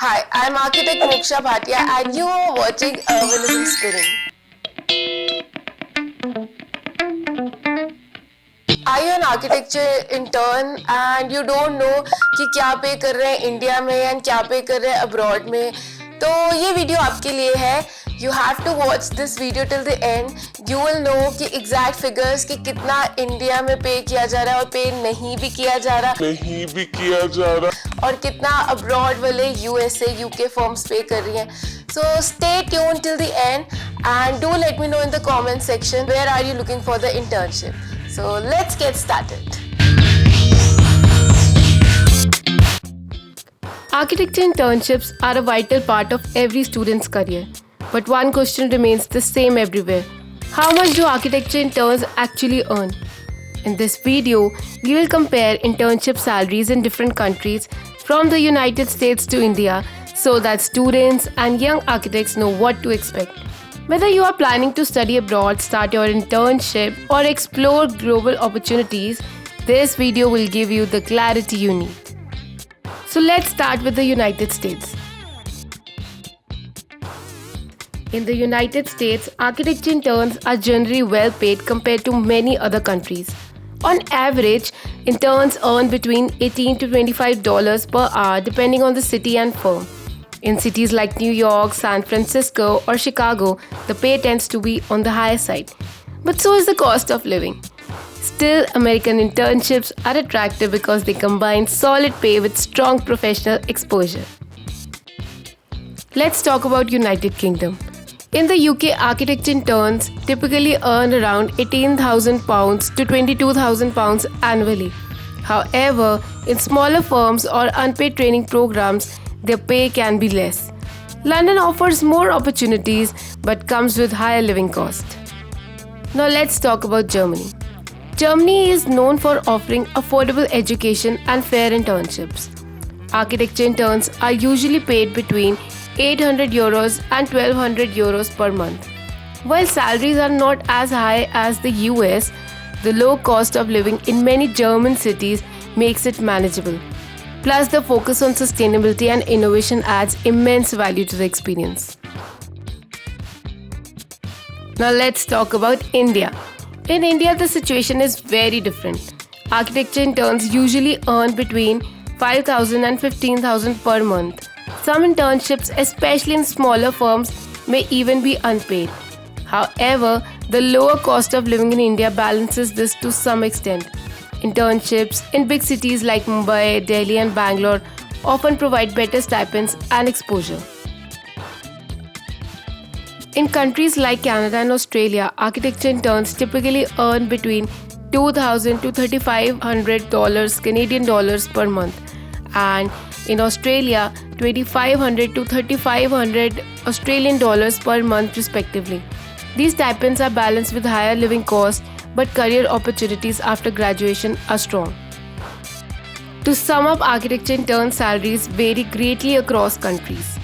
Hi, I'm architect Moksha Bhatia and you are watching Urbanism Spinning. Are you an architecture intern and you don't know कि क्या पे कर रहे हैं India में या क्या पे कर रहे हैं अब्रॉड में, तो ये वीडियो आपके लिए है. You have to watch this video till the end. You will know कि exact figures कि कितना इंडिया में पे किया जा रहा है और पे नहीं भी किया जा रहा और कितना अब्रॉड वाले USA UK फर्म्स पे कर रही हैं. So stay tuned till the end and do let me know in the comment section where are you looking for the internship. So let's get started. Architecture internships are a vital part of every student's career. But one question remains the same everywhere. How much do architecture interns actually earn? In this video, we will compare internship salaries in different countries from the United States to India so that students and young architects know what to expect. Whether you are planning to study abroad, start your internship, or explore global opportunities, this video will give you the clarity you need. So let's start with the United States. In the United States, architecture interns are generally well paid compared to many other countries. On average, interns earn between $18 to $25 per hour depending on the city and firm. In cities like New York, San Francisco, or Chicago, the pay tends to be on the higher side. But so is the cost of living. Still, American internships are attractive because they combine solid pay with strong professional exposure. Let's talk about United Kingdom. In the UK, architecture interns typically earn around £18,000 to £22,000 annually. However, in smaller firms or unpaid training programs, their pay can be less. London offers more opportunities but comes with higher living cost. Now let's talk about Germany. Germany is known for offering affordable education and fair internships. Architecture interns are usually paid between €800 and €1,200 per month. While salaries are not as high as the US, the low cost of living in many German cities makes it manageable. Plus, the focus on sustainability and innovation adds immense value to the experience. Now let's talk about India. In India, the situation is very different. Architecture interns usually earn between $5,000 and $15,000 per month. Some internships, especially in smaller firms, may even be unpaid. However, the lower cost of living in India balances this to some extent. Internships in big cities like Mumbai, Delhi, and Bangalore often provide better stipends and exposure. In countries like Canada and Australia, architecture interns typically earn between $2,000 to $3,500 Canadian dollars per month, and in Australia, $2,500 to $3,500 Australian dollars per month respectively. These stipends are balanced with higher living costs, but career opportunities after graduation are strong. To sum up, architecture intern salaries vary greatly across countries.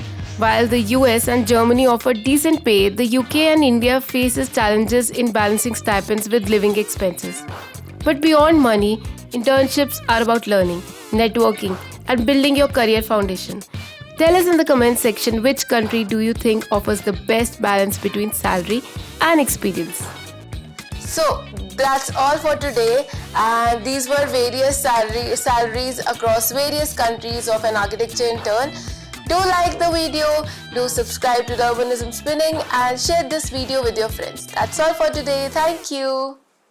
While the US and Germany offer decent pay, the UK and India faces challenges in balancing stipends with living expenses. But beyond money, internships are about learning, networking, and building your career foundation. Tell us in the comment section which country do you think offers the best balance between salary and experience. So that's all for today, and these were various salaries across various countries of an architecture intern. Do like the video, do subscribe to the Urbanism Spinning, and share this video with your friends. That's all for today. Thank you.